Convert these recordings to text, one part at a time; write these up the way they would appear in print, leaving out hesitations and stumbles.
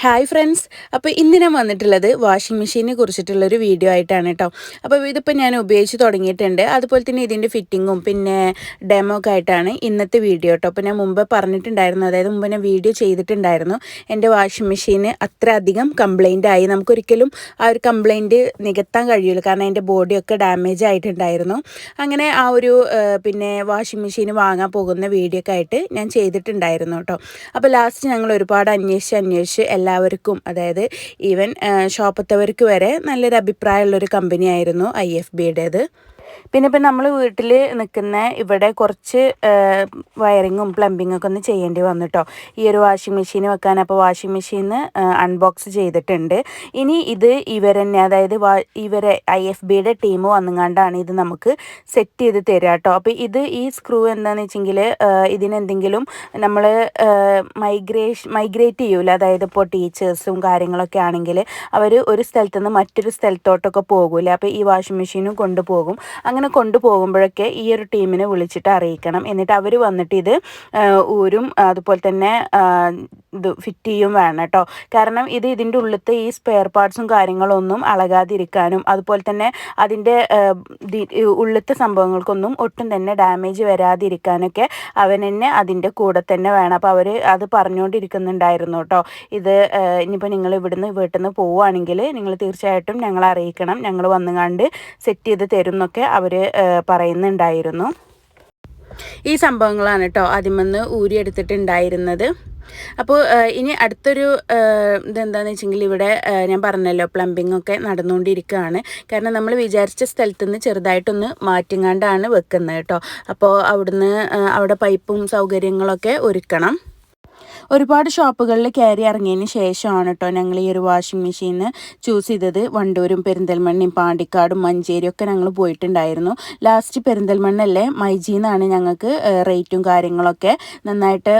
Hi friends, അപ്പോൾ ഇന്ന് ഞാൻ വന്നിട്ടുള്ളത് വാഷിംഗ് മെഷീനെ കുറിച്ചിട്ടുള്ളൊരു വീഡിയോ ആയിട്ടാണ് കേട്ടോ. അപ്പോൾ ഇതിപ്പോൾ ഞാൻ ഉപയോഗിച്ച് തുടങ്ങിയിട്ടുണ്ട്. അതുപോലെ തന്നെ ഇതിൻ്റെ ഫിറ്റിങ്ങും പിന്നെ ഡെമോ ഒക്കെ ആയിട്ടാണ് ഇന്നത്തെ വീഡിയോ കേട്ടോ. അപ്പോൾ ഞാൻ മുമ്പ് പറഞ്ഞിട്ടുണ്ടായിരുന്നു, അതായത് മുമ്പ് ഞാൻ വീഡിയോ ചെയ്തിട്ടുണ്ടായിരുന്നു. എൻ്റെ വാഷിംഗ് മെഷീന് അത്ര അധികം കംപ്ലൈൻ്റ് ആയി, നമുക്കൊരിക്കലും ആ ഒരു കംപ്ലൈൻറ്റ് നികത്താൻ കഴിയില്ല, കാരണം എൻ്റെ ബോഡിയൊക്കെ ഡാമേജ് ആയിട്ടുണ്ടായിരുന്നു. അങ്ങനെ ആ ഒരു പിന്നെ വാഷിംഗ് മെഷീൻ വാങ്ങാൻ പോകുന്ന വീഡിയോ ഒക്കെ ആയിട്ട് ഞാൻ ചെയ്തിട്ടുണ്ടായിരുന്നു കേട്ടോ. അപ്പോൾ ലാസ്റ്റ് ഞങ്ങൾ ഒരുപാട് അന്വേഷിച്ച് എല്ലാവർക്കും, അതായത് ഈവൻ ഷോപ്പത്തവർക്ക് വരെ നല്ലൊരു അഭിപ്രായമുള്ളൊരു കമ്പനിയായിരുന്നു IFBയുടേത്. പിന്നെ ഇപ്പം നമ്മൾ വീട്ടിൽ നിൽക്കുന്ന ഇവിടെ കുറച്ച് വയറിങ്ങും പ്ലംബിങ്ങും ഒക്കെ ഒന്ന് ചെയ്യേണ്ടി വന്നു കേട്ടോ, ഈ ഒരു വാഷിംഗ് മെഷീൻ വെക്കാൻ. അപ്പോൾ വാഷിംഗ് മെഷീന് അൺബോക്സ് ചെയ്തിട്ടുണ്ട്. ഇനി ഇത് ഇവരെന്നെ, അതായത് ഇവരെ IFBയുടെ ടീം വന്നുകൊണ്ടാണ് ഇത് നമുക്ക് സെറ്റ് ചെയ്ത് തരിക കേട്ടോ. അപ്പോൾ ഈ സ്ക്രൂ എന്താണെന്ന് വെച്ചെങ്കിൽ ഇതിനെന്തെങ്കിലും നമ്മൾ മൈഗ്രേറ്റ് ചെയ്യൂല, അതായത് ഇപ്പോൾ ടീച്ചേഴ്സും കാര്യങ്ങളൊക്കെ ആണെങ്കിൽ അവർ ഒരു സ്ഥലത്തു നിന്ന് മറ്റൊരു സ്ഥലത്തോട്ടൊക്കെ പോകില്ല. അപ്പോൾ ഈ വാഷിംഗ് മെഷീനും കൊണ്ടുപോകും. അങ്ങനെ കൊണ്ടുപോകുമ്പോഴൊക്കെ ഈ ഒരു ടീമിനെ വിളിച്ചിട്ട് അറിയിക്കണം. എന്നിട്ട് അവർ വന്നിട്ട് ഇത് ഊരും അതുപോലെ തന്നെ ഇത് ഫിറ്റ് ചെയ്യും വേണം കേട്ടോ. കാരണം ഇതിൻ്റെ ഉള്ളിലത്തെ ഈ സ്പെയർ പാർട്സും കാര്യങ്ങളൊന്നും അളകാതിരിക്കാനും അതുപോലെ തന്നെ അതിൻ്റെ ഉള്ളിലത്തെ സംഭവങ്ങൾക്കൊന്നും ഒട്ടും തന്നെ ഡാമേജ് വരാതിരിക്കാനൊക്കെ അവൻ തന്നെ അതിൻ്റെ കൂടെ തന്നെ വേണം. അപ്പോൾ അവർ അത് പറഞ്ഞുകൊണ്ടിരിക്കുന്നുണ്ടായിരുന്നു കേട്ടോ. ഇത് ഇനിയിപ്പോൾ നിങ്ങൾ വീട്ടിൽ നിന്ന് പോവുകയാണെങ്കിൽ നിങ്ങൾ തീർച്ചയായിട്ടും ഞങ്ങളെ അറിയിക്കണം, ഞങ്ങൾ വന്നുകൊണ്ട് സെറ്റ് ചെയ്ത് തരും എന്നൊക്കെ അവർ പറയുന്നുണ്ടായിരുന്നു. ഈ സംഭവങ്ങളാണ് കേട്ടോ ആദ്യമൊന്ന് ഊരിയെടുത്തിട്ടുണ്ടായിരുന്നത്. അപ്പോൾ ഇനി അടുത്തൊരു ഇതെന്താണെന്ന് വെച്ചെങ്കിൽ ഇവിടെ ഞാൻ പറഞ്ഞല്ലോ, പ്ലംബിംഗ് ഒക്കെ നടന്നുകൊണ്ടിരിക്കുകയാണ്. കാരണം നമ്മൾ വിചാരിച്ച സ്ഥലത്തു നിന്ന് ചെറുതായിട്ടൊന്ന് മാറ്റിങ്ങാണ്ടാണ് വെക്കുന്നത് കേട്ടോ. അപ്പോൾ അവിടെ പൈപ്പും സൗകര്യങ്ങളൊക്കെ ഒരുക്കണം. ഒരുപാട് ഷോപ്പുകളിൽ കയറി ഇറങ്ങിയതിന് ശേഷമാണ് കേട്ടോ ഞങ്ങൾ ഈ ഒരു വാഷിംഗ് മെഷീന് ചൂസ് ചെയ്തത്. വണ്ടൂരും പെരിന്തൽമണ്ണയും പാണ്ടിക്കാടും മഞ്ചേരിയും ഒക്കെ ഞങ്ങൾ പോയിട്ടുണ്ടായിരുന്നു. ലാസ്റ്റ് പെരിന്തൽമണ്ണല്ലേ മൈജിന്നാണ് ഞങ്ങൾക്ക് റേറ്റും കാര്യങ്ങളൊക്കെ നന്നായിട്ട്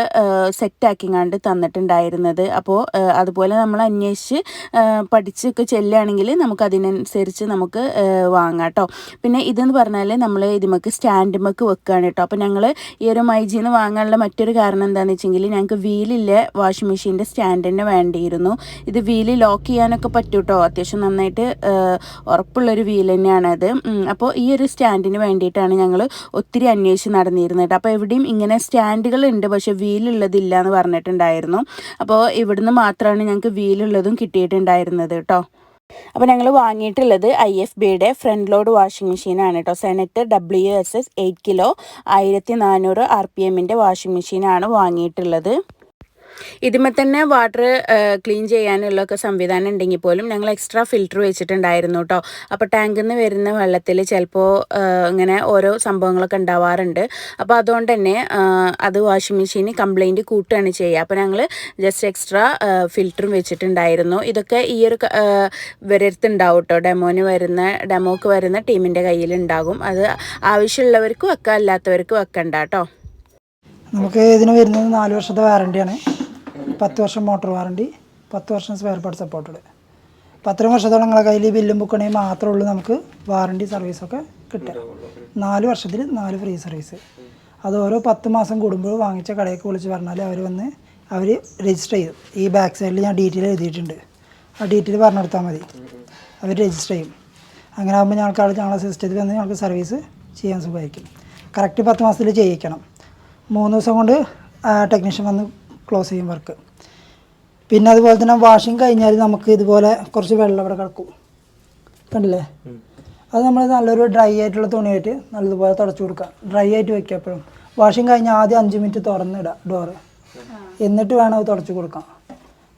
സെറ്റാക്കിങ്ങാണ്ട് തന്നിട്ടുണ്ടായിരുന്നത്. അപ്പോൾ അതുപോലെ നമ്മൾ അന്വേഷിച്ച് പഠിച്ചൊക്കെ ചെല്ലുകയാണെങ്കിൽ നമുക്കതിനനുസരിച്ച് നമുക്ക് വാങ്ങാം കേട്ടോ. പിന്നെ ഇതെന്ന് പറഞ്ഞാൽ നമ്മൾ ഇതിമക്ക് സ്റ്റാൻഡുമക്ക് വെക്കുകയാണ് കേട്ടോ. അപ്പോൾ ഞങ്ങൾ ഈ ഒരു മൈജിന്ന് വാങ്ങാനുള്ള മറ്റൊരു കാരണം എന്താണെന്ന് വെച്ചെങ്കിൽ ഞങ്ങൾക്ക് വീലില്ല വാഷിംഗ് മെഷീൻ്റെ സ്റ്റാൻഡ് തന്നെ വേണ്ടിയിരുന്നു. ഇത് വീല് ലോക്ക് ചെയ്യാനൊക്കെ പറ്റും കേട്ടോ, അത്യാവശ്യം നന്നായിട്ട് ഉറപ്പുള്ളൊരു വീൽ തന്നെയാണത്. അപ്പോൾ ഈ ഒരു സ്റ്റാൻഡിന് വേണ്ടിയിട്ടാണ് ഞങ്ങൾ ഒത്തിരി അന്വേഷിച്ച് നടന്നിരുന്നത്. അപ്പോൾ എവിടെയും ഇങ്ങനെ സ്റ്റാൻഡുകളുണ്ട്, പക്ഷേ വീലുള്ളതില്ല എന്ന് പറഞ്ഞിട്ടുണ്ടായിരുന്നു. അപ്പോൾ ഇവിടുന്ന് മാത്രമാണ് ഞങ്ങൾക്ക് വീലുള്ളതും കിട്ടിയിട്ടുണ്ടായിരുന്നത് കേട്ടോ. അപ്പോൾ ഞങ്ങൾ വാങ്ങിയിട്ടുള്ളത് IFBയുടെ ഫ്രണ്ട് ലോഡ് വാഷിംഗ് മെഷീനാണ് കേട്ടോ. സെനറ്റ് WSS 8 കിലോ 1400 RPMൻ്റെ വാഷിംഗ് മെഷീനാണ് വാങ്ങിയിട്ടുള്ളത്. ഇതിന്മേ തന്നെ വാട്ടർ ക്ലീൻ ചെയ്യാനുള്ളൊക്കെ സംവിധാനം ഉണ്ടെങ്കിൽ പോലും ഞങ്ങൾ എക്സ്ട്രാ ഫിൽറ്റർ വെച്ചിട്ടുണ്ടായിരുന്നു കേട്ടോ. അപ്പോൾ ടാങ്കിൽ നിന്ന് വരുന്ന വെള്ളത്തിൽ ചിലപ്പോൾ ഇങ്ങനെ ഓരോ സംഭവങ്ങളൊക്കെ ഉണ്ടാവാറുണ്ട്. അപ്പോൾ അതുകൊണ്ട് തന്നെ അത് വാഷിംഗ് മെഷീന് കംപ്ലൈൻറ്റ് കൂട്ടുകയാണ് ചെയ്യുക. അപ്പോൾ ഞങ്ങൾ ജസ്റ്റ് എക്സ്ട്രാ ഫിൽറ്ററും വെച്ചിട്ടുണ്ടായിരുന്നു. ഇതൊക്കെ ഈ ഒരു വരത്തുണ്ടാവും കേട്ടോ, ഡെമോക്ക് വരുന്ന ടീമിൻ്റെ കയ്യിലുണ്ടാകും. അത് ആവശ്യമുള്ളവർക്ക് വെക്കാം, അല്ലാത്തവർക്ക് വെക്കണ്ട കേട്ടോ. നമുക്ക് ഇതിന് വരുന്നത് 4 വർഷത്തെ വാറണ്ടിയാണ്. 10 വർഷം മോട്ടോർ വാറണ്ടി, 10 വർഷം സ്പെയർ പാർട്ട് സപ്പോർട്ടഡ്. 10 വർഷത്തോളം നിങ്ങളെ കയ്യിൽ ബില്ലും ബുക്കണെങ്കിൽ മാത്രമേ ഉള്ളൂ നമുക്ക് വാറണ്ടി സർവീസൊക്കെ കിട്ടുക. 4 വർഷത്തിൽ 4 ഫ്രീ സർവീസ്. അത് ഓരോ 10 മാസം കൂടുമ്പോൾ വാങ്ങിച്ച കടയൊക്കെ വിളിച്ച് പറഞ്ഞാൽ അവർ രജിസ്റ്റർ ചെയ്യും. ഈ ബാക്ക് സൈഡിൽ ഞാൻ ഡീറ്റെയിൽ എഴുതിയിട്ടുണ്ട്, ആ ഡീറ്റെയിൽ പറഞ്ഞു കൊടുത്താൽ മതി, അവർ രജിസ്റ്റർ ചെയ്യും. അങ്ങനെ ആകുമ്പോൾ ഞങ്ങളെ സിസ്റ്റത്തിൽ വന്ന് ഞങ്ങൾക്ക് സർവീസ് ചെയ്യാൻ സുഖമായിരിക്കും. കറക്റ്റ് 10 മാസത്തിൽ ചെയ്യിക്കണം. 3 ദിവസം കൊണ്ട് ടെക്നീഷ്യൻ വന്ന് ക്ലോസ് ചെയ്യും വർക്ക്. പിന്നെ അതുപോലെ തന്നെ വാഷിംഗ് കഴിഞ്ഞാൽ നമുക്ക് ഇതുപോലെ കുറച്ച് വെള്ളം ഇവിടെ കിടക്കും, കണ്ടില്ലേ? അത് നമ്മൾ നല്ലൊരു ഡ്രൈ ആയിട്ടുള്ള തുണിയായിട്ട് നല്ലതുപോലെ തുടച്ചു കൊടുക്കുക, ഡ്രൈ ആയിട്ട് വെക്കുക. എപ്പോഴും വാഷിംഗ് കഴിഞ്ഞാൽ ആദ്യം 5 മിനിറ്റ് തുറന്നിടുക ഡോറ്, എന്നിട്ട് വേണം അത് തുടച്ചു കൊടുക്കാം.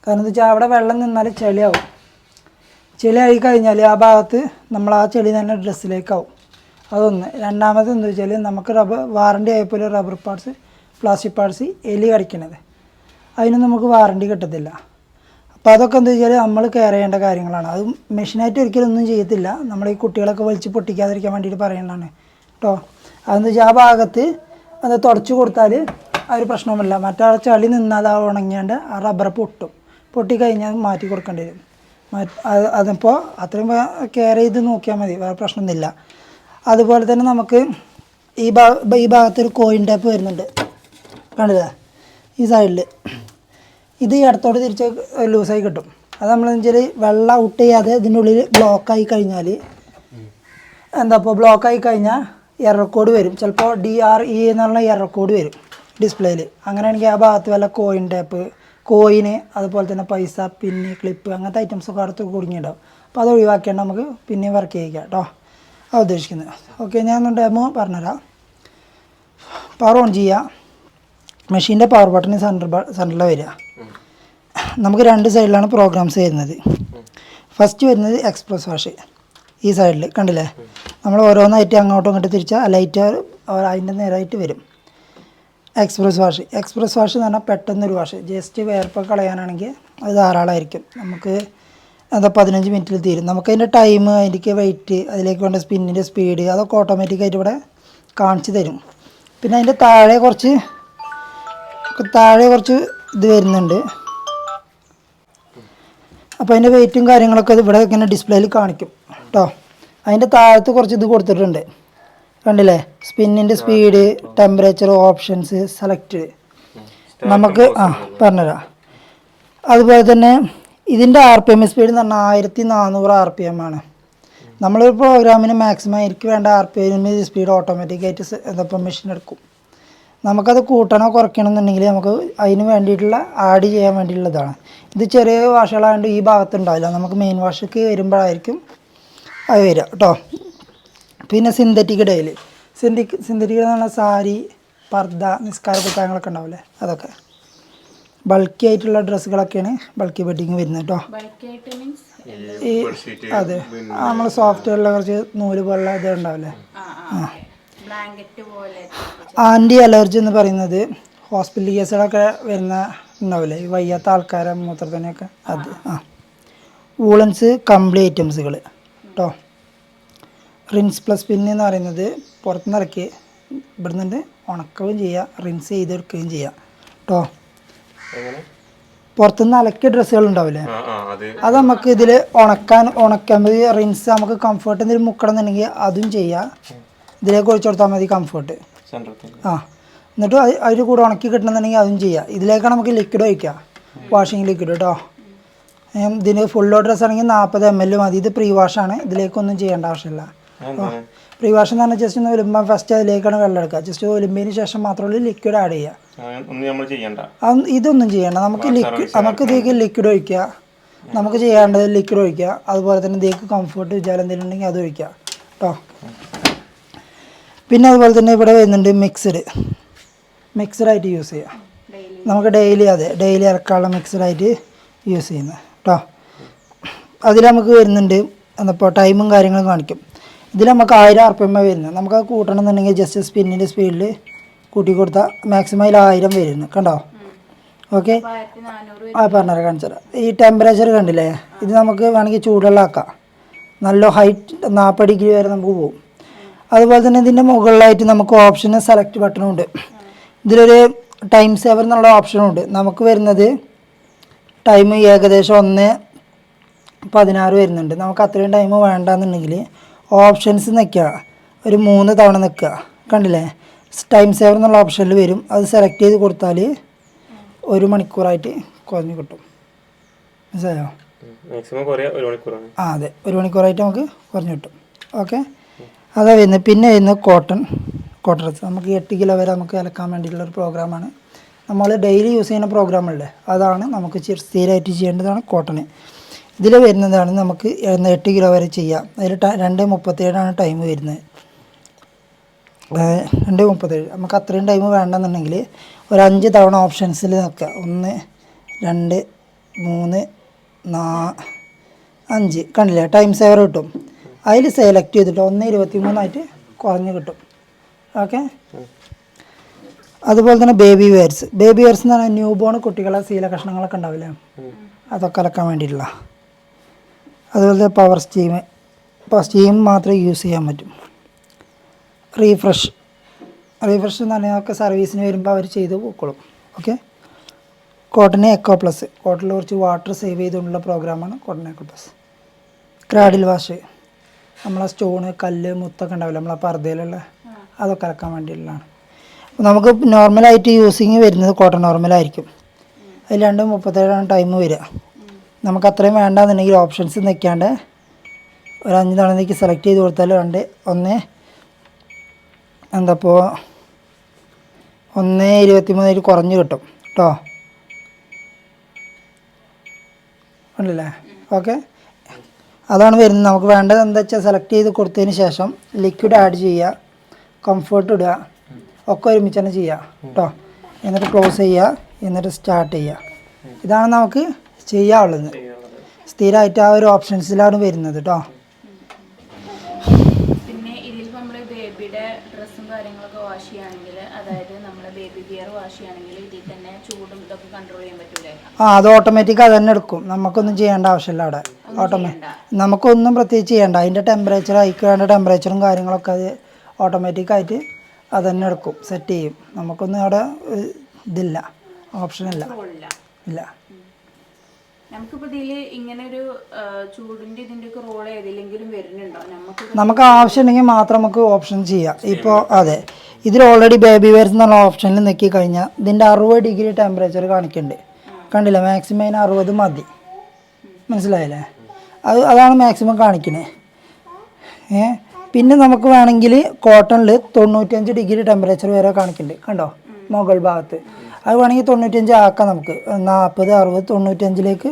കാരണം എന്താ വെച്ചാൽ അവിടെ വെള്ളം നിന്നാൽ ചെളിയാവും. ചെളിയായി കഴിഞ്ഞാൽ ആ ഭാഗത്ത് നമ്മൾ ആ ചെളി തന്നെ ഡ്രസ്സിലേക്കാവും. അതൊന്ന്. രണ്ടാമത് എന്താ വെച്ചാൽ നമുക്ക് വാറണ്ടി ആയപ്പോൾ റബ്ബർ പാർട്സ്, പ്ലാസ്റ്റിക് പാർട്സ് എലി കടിക്കണത്, അതിന് നമുക്ക് വാറണ്ടി കിട്ടത്തില്ല. അപ്പോൾ അതൊക്കെ എന്താ വെച്ചാൽ നമ്മൾ കെയർ ചെയ്യേണ്ട കാര്യങ്ങളാണ്. അത് മെഷീനായിട്ട് ഒരിക്കലും ഒന്നും ചെയ്യത്തില്ല, നമ്മൾ ഈ കുട്ടികളൊക്കെ വലിച്ച് പൊട്ടിക്കാതിരിക്കാൻ വേണ്ടിയിട്ട് പറയേണ്ടതാണ് കേട്ടോ. അതെന്താ വെച്ചാൽ ആ ഭാഗത്ത് അത് തുടച്ചു കൊടുത്താൽ ആ ഒരു പ്രശ്നവുമില്ല. മറ്റേ ചളി നിന്നാൽ ആ ഉണങ്ങിയാണ്ട് ആ റബ്ബർ പൊട്ടിക്കഴിഞ്ഞാൽ മാറ്റി കൊടുക്കേണ്ടി വരും. അതിപ്പോൾ അത്രയും കെയർ ചെയ്ത് നോക്കിയാൽ മതി, വേറെ പ്രശ്നമൊന്നുമില്ല. അതുപോലെ തന്നെ നമുക്ക് ഈ ഭാഗത്തൊരു കോയിൻ ടാപ്പ് വരുന്നുണ്ട്, കണ്ടില്ലേ? ഈ സൈഡിൽ ഇത് ഈ ഇടത്തോട്ട് തിരിച്ച് ലൂസായി കിട്ടും. അത് നമ്മളെന്ന് വെച്ചാൽ വെള്ളം ഔട്ട് ചെയ്യാതെ ഇതിൻ്റെ ഉള്ളിൽ ബ്ലോക്കായി കഴിഞ്ഞാൽ എന്താ ഇപ്പോൾ ബ്ലോക്കായി കഴിഞ്ഞാൽ എറർ കോഡ് വരും. ചിലപ്പോൾ DRE എന്നുള്ള എറർ കോഡ് വരും ഡിസ്പ്ലേയിൽ. അങ്ങനെയാണെങ്കിൽ ആ ഭാഗത്ത് വല്ല കോയിൻ ടാപ്പ്, കോയിന്, അതുപോലെ തന്നെ പൈസ, പിന്ന്, ക്ലിപ്പ് അങ്ങനത്തെ ഐറ്റംസൊക്കെ അടുത്ത് കുടുങ്ങിയിട്ടുണ്ടാവും. അപ്പോൾ അത് ഒഴിവാക്കിയാൽ നമുക്ക് പിന്നെയും വർക്ക് ചെയ്യിക്കാം കേട്ടോ. അത് ഉദ്ദേശിക്കുന്നത്. ഓക്കെ, ഞാൻ ഡെമോ പറഞ്ഞുതരാം. പവർ ഓൺ ചെയ്യുക. മെഷീൻ്റെ പവർ ബട്ടൺ സെൻറ്ററിലാണ് വരിക. നമുക്ക് 2 സൈഡിലാണ് പ്രോഗ്രാംസ് വരുന്നത്. ഫസ്റ്റ് വരുന്നത് എക്സ്പ്രസ് വാഷ്. ഈ സൈഡിൽ കണ്ടില്ലേ, നമ്മൾ ഓരോന്നായിട്ട് അങ്ങോട്ടും ഇങ്ങോട്ട് തിരിച്ചാൽ ലൈറ്റ് അതിൻ്റെ നേരായിട്ട് വരും. എക്സ്പ്രസ് വാഷ് എന്ന് പറഞ്ഞാൽ പെട്ടെന്നൊരു വാഷ്. ജസ്റ്റ് വേർപ്പൊക്കെ കളയാനാണെങ്കിൽ അത് ധാരാളമായിരിക്കും. നമുക്ക് എന്താ 15 മിനിറ്റിൽ തീരും. നമുക്കതിൻ്റെ ടൈം, അതിൻ്റെ വെയിറ്റ്, അതിലേക്ക് വേണ്ട സ്പിന്നിൻ്റെ സ്പീഡ് അതൊക്കെ ഓട്ടോമാറ്റിക്കായിട്ട് ഇവിടെ കാണിച്ചു തരും. പിന്നെ അതിൻ്റെ താഴെ കുറച്ച് ഇത് വരുന്നുണ്ട്. അപ്പോൾ അതിൻ്റെ വെയിറ്റും കാര്യങ്ങളൊക്കെ ഇവിടെ ഇങ്ങനെ ഡിസ്പ്ലേയിൽ കാണിക്കും കേട്ടോ. അതിൻ്റെ താഴത്ത് കുറച്ച് ഇത് കൊടുത്തിട്ടുണ്ട് കണ്ടില്ലേ, സ്പിന്നിൻ്റെ സ്പീഡ്, ടെമ്പറേച്ചർ, ഓപ്ഷൻസ്, സെലക്ട്. നമുക്ക് പറഞ്ഞുതരാം. അതുപോലെ തന്നെ ഇതിൻ്റെ RPM സ്പീഡ് എന്ന് പറഞ്ഞാൽ 1400 RPM ആണ്. നമ്മളൊരു പ്രോഗ്രാമിന് മാക്സിമം എനിക്ക് വേണ്ട RPM സ്പീഡ് ഓട്ടോമാറ്റിക്കായിട്ട് എന്താ മെഷീൻ എടുക്കും. നമുക്കത് കൂട്ടണോ കുറയ്ക്കണം എന്നുണ്ടെങ്കിൽ നമുക്ക് അതിന് വേണ്ടിയിട്ടുള്ള ആഡ് ചെയ്യാൻ വേണ്ടിയിട്ടുള്ളതാണ്. ഇത് ചെറിയ വാഷുകളായതുകൊണ്ട് ഈ ഭാഗത്തുണ്ടാവില്ല. നമുക്ക് മെയിൻ വാഷക്ക് വരുമ്പോഴായിരിക്കും അത് വരിക കേട്ടോ. പിന്നെ സിന്തറ്റിക് ഡെയിൽ. സിന്തറ്റിക് എന്ന് പറഞ്ഞാൽ സാരി, പർദ്ദ, നിസ്കാര പുസ്തകങ്ങളൊക്കെ ഉണ്ടാവില്ലേ, അതൊക്കെ ബൾക്കി ആയിട്ടുള്ള ഡ്രസ്സുകളൊക്കെയാണ് ബൾക്കി ബെഡിങ് വരുന്നത് കേട്ടോ. ഈ അതെ, നമ്മൾ സോഫ്റ്റ്വെയറിലെ കുറച്ച് നൂല് പോലുള്ള ഇത് ഉണ്ടാവില്ലേ. ആൻറ്റി അലർജി എന്ന് പറയുന്നത് ഹോസ്പിറ്റൽ കേസുകളൊക്കെ വരുന്ന ഉണ്ടാവില്ലേ, ഈ വയ്യാത്ത ആൾക്കാരെ മൂത്രത്തിനൊക്കെ അത്. വൂളൻസ് കംപ്ലി ഐറ്റംസുകൾ കേട്ടോ. റിൻസ് പ്ലസ് പിൻ എന്ന് പറയുന്നത് പുറത്തുനിന്ന് ഇറക്കി ഇവിടുന്ന് ഉണക്കുകയും ചെയ്യുക, റിൻസ് ചെയ്തെടുക്കുകയും ചെയ്യുക കേട്ടോ. പുറത്തുനിന്ന് അലക്കിയ ഡ്രസ്സുകൾ ഉണ്ടാവില്ലേ, അത് നമുക്ക് ഇതിൽ ഉണക്കാൻ മതി. റിൻസ് നമുക്ക് കംഫർട്ട് എന്തെങ്കിലും മുക്കണം എന്നുണ്ടെങ്കിൽ അതും ചെയ്യാം. ഇതിലേക്ക് ഒഴിച്ചു കൊടുത്താൽ മതി കംഫർട്ട്. എന്നിട്ട് അതിൽ കൂടെ ഉണക്കി കിട്ടണമെന്നുണ്ടെങ്കിൽ അതും ചെയ്യാം. ഇതിലേക്കാണ് നമുക്ക് ലിക്വിഡ് ഒഴിക്കാം, വാഷിംഗ് ലിക്വിഡ് കേട്ടോ. ഇതിന് ഫുൾ ഡ്രസ്സ് ആണെങ്കിൽ 40 ml മതി. ഇത് പ്രീ വാഷാണ്, ഇതിലേക്കൊന്നും ചെയ്യേണ്ട ആവശ്യമില്ല. പ്രീ വാഷ് എന്ന് പറഞ്ഞാൽ ജസ്റ്റ് ഒന്ന് ഒലുമ്പാൻ ഫസ്റ്റ് അതിലേക്കാണ് വെള്ളം എടുക്കുക. ജസ്റ്റ് ഒലുമ്പിന് ശേഷം മാത്രമേ ലിക്വിഡ് ആഡ് ചെയ്യുക. ഇതൊന്നും ചെയ്യണ്ട. നമുക്ക് ഇതിലേക്ക് ലിക്വിഡ് ഒഴിക്കുക. നമുക്ക് ചെയ്യേണ്ടത് ലിക്വിഡ് ഒഴിക്കുക. അതുപോലെ തന്നെ ഇതിലേക്ക് കംഫർട്ട് വിചാരം എന്തെങ്കിലും ഉണ്ടെങ്കിൽ അത് ഒഴിക്കുക കേട്ടോ. പിന്നെ അതുപോലെ തന്നെ ഇവിടെ വരുന്നുണ്ട് മിക്സഡായിട്ട് യൂസ് ചെയ്യുക. നമുക്ക് ഡെയിലി ഇറക്കാനുള്ള മിക്സഡായിട്ട് യൂസ് ചെയ്യുന്നത് കേട്ടോ. അതിൽ നമുക്ക് വരുന്നുണ്ട് എന്നപ്പോൾ ടൈമും കാര്യങ്ങളും കാണിക്കും. ഇതിൽ നമുക്ക് 1000 RPM വരുന്നത്. നമുക്കത് കൂട്ടണം എന്നുണ്ടെങ്കിൽ ജസ്റ്റ് സ്പിന്നിൻ്റെ സ്പീഡിൽ കൂട്ടി കൊടുത്താൽ മാക്സിമം 1000 വരുന്നു കണ്ടോ. ഓക്കെ, പറഞ്ഞുതരാം, കാണിച്ചു തരാം. ഈ ടെമ്പറേച്ചർ കണ്ടില്ലേ, ഇത് നമുക്ക് വേണമെങ്കിൽ ചൂടുവെള്ളമാക്കാം. നല്ല ഹൈറ്റ് 40 ഡിഗ്രി വരെ നമുക്ക് പോകും. അതുപോലെ തന്നെ ഇതിൻ്റെ മുകളിലായിട്ട് നമുക്ക് ഓപ്ഷന് സെലക്ട് ബട്ടണും ഉണ്ട്. ഇതിലൊരു ടൈം സേവർ എന്നുള്ള ഓപ്ഷനും ഉണ്ട്. നമുക്ക് വരുന്നത് ടൈം ഏകദേശം 1:16 വരുന്നുണ്ട്. നമുക്ക് അത്രയും ടൈം വേണ്ടാന്നുണ്ടെങ്കിൽ ഓപ്ഷൻസ് നിൽക്കുക, ഒരു 3 തവണ നിൽക്കുക. കണ്ടില്ലേ, ടൈം സേവർ എന്നുള്ള ഓപ്ഷനിൽ വരും. അത് സെലക്ട് ചെയ്ത് കൊടുത്താൽ 1 മണിക്കൂറായിട്ട് കുറഞ്ഞ് കിട്ടും. മനസ്സിലായോ? അതെ, 1 മണിക്കൂറായിട്ട് നമുക്ക് കുറഞ്ഞ് കിട്ടും. ഓക്കെ, അതാ വരുന്നത്. പിന്നെ വരുന്നത് കോട്ടൺ ഡ്രസ്സ്. നമുക്ക് 8 കിലോ വരെ നമുക്ക് അലക്കാൻ വേണ്ടിയിട്ടുള്ളൊരു പ്രോഗ്രാമാണ്. നമ്മൾ ഡെയിലി യൂസ് ചെയ്യുന്ന പ്രോഗ്രാമല്ലേ, അതാണ് നമുക്ക് സ്ഥിരമായിട്ട് ചെയ്യേണ്ടതാണ് കോട്ടൺ. ഇതിൽ വരുന്നതാണ് നമുക്ക് 8 കിലോ വരെ ചെയ്യാം. അതിൽ 2:37 ടൈം വരുന്നത്. 2:37. നമുക്ക് അത്രയും ടൈം വേണ്ടെന്നുണ്ടെങ്കിൽ ഒരു 5 തവണ ഓപ്ഷൻസിൽ നിൽക്കുക. 1 2 3 4 5 കണ്ടില്ലേ, ടൈം സേവർ കിട്ടും. അതിൽ സെലക്ട് ചെയ്തിട്ട് 1:23 കുറഞ്ഞ് കിട്ടും. ഓക്കെ, അതുപോലെ തന്നെ ബേബി വെയർസ് എന്ന് പറഞ്ഞാൽ ന്യൂ ബോൺ കുട്ടികളെ ശീല കഷ്ണങ്ങളൊക്കെ ഉണ്ടാവില്ലേ, അതൊക്കെ അലക്കാൻ വേണ്ടിയിട്ടുള്ള. അതുപോലെ പവർ സ്റ്റീം മാത്രമേ യൂസ് ചെയ്യാൻ പറ്റും. റീഫ്രഷ് എന്ന് പറഞ്ഞാൽ ഒക്കെ സർവീസിന് വരുമ്പോൾ അവർ ചെയ്ത് പോയിക്കോളും. ഓക്കെ, കോട്ടൺ എക്കോ പ്ലസ്, കോട്ടണിൽ കുറച്ച് വാട്ടർ സേവ് ചെയ്തുകൊണ്ടുള്ള പ്രോഗ്രാമാണ് cotton eco plus. Cradle wash, നമ്മളെ സ്റ്റോണ്, കല്ല്, മുത്തൊക്കെ ഉണ്ടാവില്ല നമ്മളെ പർദ്ദയിലുള്ള, അതൊക്കെ അലക്കാൻ വേണ്ടിയിട്ടുള്ളതാണ്. നമുക്ക് നോർമലായിട്ട് യൂസിങ് വരുന്നത് കോട്ടൺ നോർമലായിരിക്കും. അതിൽ 2:37 ടൈം വരിക. നമുക്ക് അത്രയും വേണ്ടാന്നുണ്ടെങ്കിൽ ഓപ്ഷൻസ് നിൽക്കാണ്ട് ഒരു 5 തവണത്തേക്ക് സെലക്ട് ചെയ്ത് കൊടുത്താൽ 1:23 കുറഞ്ഞ് കിട്ടും കേട്ടോ. ഉണ്ടല്ലേ? ഓക്കെ, അതാണ് വരുന്നത്. നമുക്ക് വേണ്ടത് എന്താ വെച്ചാൽ സെലക്ട് ചെയ്ത് കൊടുത്തതിന് ശേഷം ലിക്വിഡ് ആഡ് ചെയ്യുക, കംഫർട്ട് ഇടുക, ഒക്കെ ഒരുമിച്ച് തന്നെ ചെയ്യുക കേട്ടോ. എന്നിട്ട് ക്ലോസ് ചെയ്യുക, എന്നിട്ട് സ്റ്റാർട്ട് ചെയ്യുക. ഇതാണ് നമുക്ക് ചെയ്യാനുള്ളത്. സ്ഥിരമായിട്ട് ആ ഒരു ഓപ്ഷൻസിലാണ് വരുന്നത് കേട്ടോ. പിന്നെ ഇതിൽ നമ്മൾ ബേബിയുടെ ഡ്രസ്സും കാര്യങ്ങളൊക്കെ വാഷ് ചെയ്യുകയാണെങ്കിൽ, അതായത് നമ്മുടെ ബേബി ഗിയർ വാഷ് ചെയ്യുകയാണെങ്കിൽ ഇതിൽ തന്നെ ചൂടും ഇതൊക്കെ കൺട്രോൾ ചെയ്യാൻ പറ്റൂലേ? അത് ഓട്ടോമാറ്റിക് അത് തന്നെ എടുക്കും. നമുക്കൊന്നും ചെയ്യേണ്ട ആവശ്യമില്ല അവിടെ. നമുക്കൊന്നും പ്രത്യേകിച്ച് ചെയ്യേണ്ട. അതിൻ്റെ ടെമ്പറേച്ചർ, അതിക്ക് വേണ്ട ടെമ്പറേച്ചറും കാര്യങ്ങളൊക്കെ അത് ഓട്ടോമാറ്റിക്കായിട്ട് അത് തന്നെ എടുക്കും, സെറ്റ് ചെയ്യും. നമുക്കൊന്നും അവിടെ ഇതില്ല, ഓപ്ഷനില്ല, ഇല്ല. നമുക്കിപ്പോൾ ഇതിൽ ഇങ്ങനെ ഒരു ചൂടിൻ്റെ ഇതിൻ്റെ ഒക്കെ റോൾ ഏതിലെങ്കിലും വരുന്നുണ്ടോ? നമുക്ക് ആവശ്യമുണ്ടെങ്കിൽ മാത്രം നമുക്ക് ഓപ്ഷൻ ചെയ്യാം. ഇപ്പോൾ അതെ, ഇതിൽ ഓൾറെഡി ബേബി വെയർസ് എന്നുള്ള ഓപ്ഷനിൽ നിൽക്കി കഴിഞ്ഞാൽ ഇതിൻ്റെ 60 ഡിഗ്രി ടെമ്പറേച്ചർ കാണിക്കുന്നുണ്ട്. കണ്ടില്ല? മാക്സിമം 60 മതി. മനസ്സിലായില്ലേ? അതാണ് മാക്സിമം കാണിക്കുന്നത്. പിന്നെ നമുക്ക് വേണമെങ്കിൽ കോട്ടണിൽ 95 ഡിഗ്രി ടെമ്പറേച്ചർ വരെ കാണിക്കുന്നുണ്ട്. കണ്ടോ മുകൾ ഭാഗത്ത്? അത് വേണമെങ്കിൽ 95 ആക്കാം. നമുക്ക് 40, 60, 95ലേക്ക്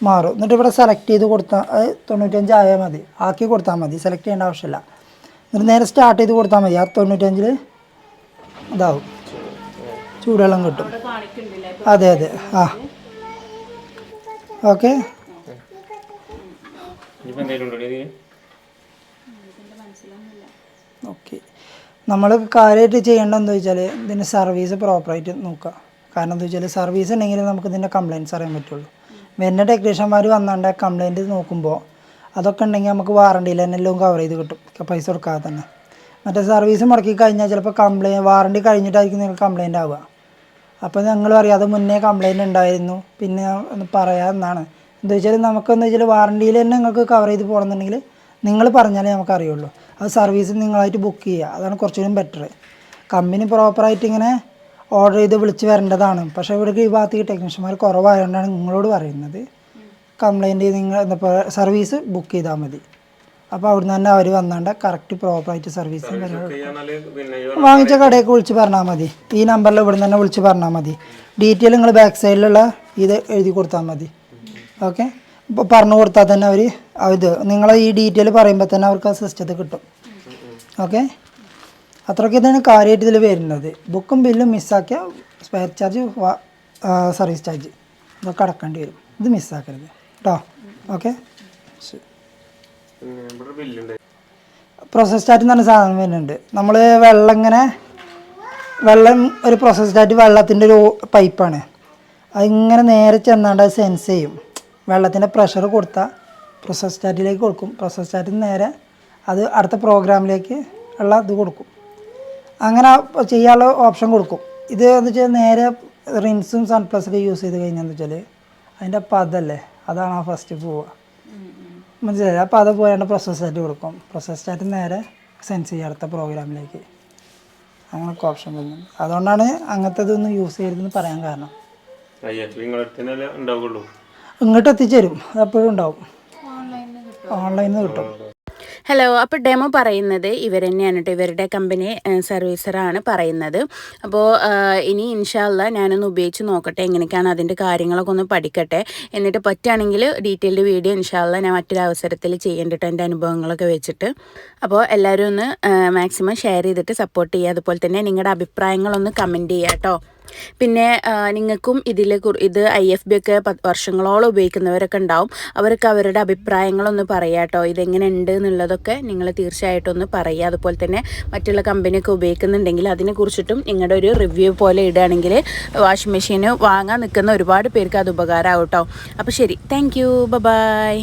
മാറും. എന്നിട്ട് ഇവിടെ സെലക്ട് ചെയ്ത് കൊടുത്താൽ അത് 95 ആയാൽ മതി, ആക്കി കൊടുത്താൽ മതി. സെലക്ട് ചെയ്യേണ്ട ആവശ്യമില്ല. എന്നിട്ട് നേരെ സ്റ്റാർട്ട് ചെയ്ത് കൊടുത്താൽ മതി. ആ 95 ഇതാവും, ചൂടുവെള്ളം കിട്ടും. അതെ അതെ. ഓക്കെ. ഓക്കെ, നമ്മൾ കാര്യമായിട്ട് ചെയ്യേണ്ടത് എന്താ വെച്ചാൽ ഇതിൻ്റെ സർവീസ് പ്രോപ്പറായിട്ട് നോക്കുക. കാരണം എന്താ വെച്ചാൽ സർവീസ് ഉണ്ടെങ്കിൽ നമുക്ക് ഇതിൻ്റെ കംപ്ലയിൻറ്റ്സ് അറിയാൻ പറ്റുള്ളൂ. വരുന്ന ടെക്നീഷ്യന്മാർ വന്നാണ്ട് കംപ്ലയിൻറ്റ് നോക്കുമ്പോൾ അതൊക്കെ ഉണ്ടെങ്കിൽ നമുക്ക് വാറണ്ടിയിൽ തന്നെ എല്ലാം കവർ ചെയ്ത് കിട്ടും, പൈസ കൊടുക്കാതെ തന്നെ. മറ്റേ സർവീസ് മുടക്കി കഴിഞ്ഞാൽ ചിലപ്പോൾ വാറണ്ടി കഴിഞ്ഞിട്ടായിരിക്കും നിങ്ങൾക്ക് കംപ്ലയിൻ്റ് ആവുക. അപ്പോൾ ഞങ്ങൾ പറയും അത് മുന്നേ കംപ്ലയിൻ്റ് ഉണ്ടായിരുന്നു, പിന്നെ ഒന്ന് പറയാമെന്നാണ്. എന്താ വെച്ചാൽ നമുക്കെന്താ വെച്ചാൽ വാറണ്ടിയിൽ തന്നെ നിങ്ങൾക്ക് കവർ ചെയ്ത് പോകണമെന്നുണ്ടെങ്കിൽ നിങ്ങൾ പറഞ്ഞാലേ നമുക്കറിയുള്ളൂ. അത് സർവീസ് നിങ്ങളായിട്ട് ബുക്ക് ചെയ്യുക, അതാണ് കുറച്ചുകൂടി ബെറ്റർ. കമ്പനി പ്രോപ്പറായിട്ട് ഇങ്ങനെ ഓർഡർ ചെയ്ത് വിളിച്ച് വരേണ്ടതാണ്. പക്ഷേ ഇവിടേക്ക് ഈ ഭാഗത്തേക്ക് ടെക്നീഷ്യന്മാർ കുറവായതുകൊണ്ടാണ് നിങ്ങളോട് പറയുന്നത് കംപ്ലയിൻറ്റ് നിങ്ങൾ എന്താ സർവീസ് ബുക്ക് ചെയ്താൽ മതി. അപ്പോൾ അവിടുന്ന് തന്നെ അവർ വന്നാണ്ട് കറക്റ്റ് പ്രോപ്പറായിട്ട് സർവീസും വാങ്ങിച്ച കടയൊക്കെ വിളിച്ച് പറഞ്ഞാൽ മതി. ഈ നമ്പറിൽ ഇവിടുന്ന് തന്നെ വിളിച്ച് പറഞ്ഞാൽ മതി. ഡീറ്റെയിൽ നിങ്ങൾ ബാക്ക് സൈഡിലുള്ള ഇത് എഴുതി കൊടുത്താൽ മതി. ഓക്കെ, ഇപ്പോൾ പറഞ്ഞു കൊടുത്താൽ തന്നെ അവർ ഇത് നിങ്ങൾ ഈ ഡീറ്റെയിൽ പറയുമ്പോൾ തന്നെ അവർക്ക് ആ സിസ്റ്റത്തിൽ കിട്ടും. ഓക്കെ, അത്രയ്ക്ക് ഇതാണ് കാര്യമായിട്ട് ഇതിൽ വരുന്നത്. ബുക്കും ബില്ലും മിസ്സാക്കിയ സ്പെയർ ചാർജ്, സർവീസ് ചാർജ് ഇതൊക്കെ അടക്കേണ്ടി വരും. ഇത് മിസ്സാക്കരുത് കേട്ടോ. ഓക്കെ, പ്രോസസ് സ്റ്റാറ്റ് എന്ന് പറഞ്ഞ സാധനം വരുന്നുണ്ട്. നമ്മൾ വെള്ളം ഒരു പ്രോസസ് സ്റ്റാറ്റ് വെള്ളത്തിൻ്റെ ഒരു പൈപ്പാണ്. അതിങ്ങനെ നേരെ ചെന്നാണ്ട് അത് സെൻസ് ചെയ്യും. വെള്ളത്തിൻ്റെ പ്രഷർ കൊടുത്താൽ പ്രോസസ് സ്റ്റാറ്റിലേക്ക് കൊടുക്കും. പ്രോസസ് സ്റ്റാറ്റിൽ നേരെ അത് അടുത്ത പ്രോഗ്രാമിലേക്ക് ഉള്ള ഇത് കൊടുക്കും. അങ്ങനെ ചെയ്യാനുള്ള ഓപ്ഷൻ കൊടുക്കും. ഇത് എന്ന് വെച്ചാൽ നേരെ റിൻസും സൺപ്ലസൊക്കെ യൂസ് ചെയ്ത് കഴിഞ്ഞാൽ വെച്ചാൽ അതിൻ്റെ പതല്ലേ, അതാണ് ആ ഫസ്റ്റ് പോവുക. മനസ്സിലായി? അപ്പോൾ അത് പോയാണ്ട് പ്രോസസ് സ്റ്റാറ്റ് കൊടുക്കും. പ്രോസസ് സ്റ്റാറ്റ് നേരെ സെൻസ് ചെയ്യുക അടുത്ത പ്രോഗ്രാമിലേക്ക്. അങ്ങനെയൊക്കെ ഓപ്ഷൻ വരുന്നുണ്ട്. അതുകൊണ്ടാണ് അങ്ങനത്തെ ഇതൊന്നും യൂസ് ചെയ്യരുതെന്ന് പറയാൻ കാരണം. ഇങ്ങോട്ട് എത്തിച്ചേരും, അത് എപ്പോഴും ഉണ്ടാവും, ഓൺലൈനിൽ നിന്ന് കിട്ടും. ഹലോ, അപ്പോൾ ഡെമോ പറയുന്നത് ഇവർ തന്നെയാണ് കേട്ടോ, ഇവരുടെ കമ്പനി സർവീസറാണ് പറയുന്നത്. അപ്പോൾ ഇനി ഇൻഷാല്ല ഞാനൊന്ന് ഉപയോഗിച്ച് നോക്കട്ടെ, എങ്ങനെയൊക്കെയാണ് അതിൻ്റെ കാര്യങ്ങളൊക്കെ ഒന്ന് പഠിക്കട്ടെ. എന്നിട്ട് പറ്റുകയാണെങ്കിൽ ഡീറ്റെയിൽഡ് വീഡിയോ ഇൻഷാല്ല ഞാൻ മറ്റൊരു അവസരത്തിൽ ചെയ്യേണ്ടിട്ട് എൻ്റെ അനുഭവങ്ങളൊക്കെ വെച്ചിട്ട്. അപ്പോൾ എല്ലാവരും ഒന്ന് മാക്സിമം ഷെയർ ചെയ്തിട്ട് സപ്പോർട്ട് ചെയ്യുക. അതുപോലെ തന്നെ നിങ്ങളുടെ അഭിപ്രായങ്ങളൊന്ന് കമൻറ്റ് ചെയ്യുക കേട്ടോ. പിന്നെ നിങ്ങൾക്കും ഇത് IFB ഒക്കെ വർഷങ്ങളോളം ഉപയോഗിക്കുന്നവരൊക്കെ ഉണ്ടാവും. അവർക്ക് അവരുടെ അഭിപ്രായങ്ങളൊന്ന് പറയാം കേട്ടോ. ഇതെങ്ങനെ ഉണ്ട് എന്നുള്ളതൊക്കെ നിങ്ങൾ തീർച്ചയായിട്ടും ഒന്ന് പറയുക. അതുപോലെ തന്നെ മറ്റുള്ള കമ്പനിയൊക്കെ ഉപയോഗിക്കുന്നുണ്ടെങ്കിൽ അതിനെക്കുറിച്ചിട്ടും നിങ്ങളുടെ ഒരു റിവ്യൂ പോലെ ഇടുകയാണെങ്കിൽ വാഷിംഗ് മെഷീൻ വാങ്ങാൻ നിൽക്കുന്ന ഒരുപാട് പേർക്ക് അത് ഉപകാരമാവും കേട്ടോ. അപ്പോൾ ശരി, താങ്ക് യു, ബൈ.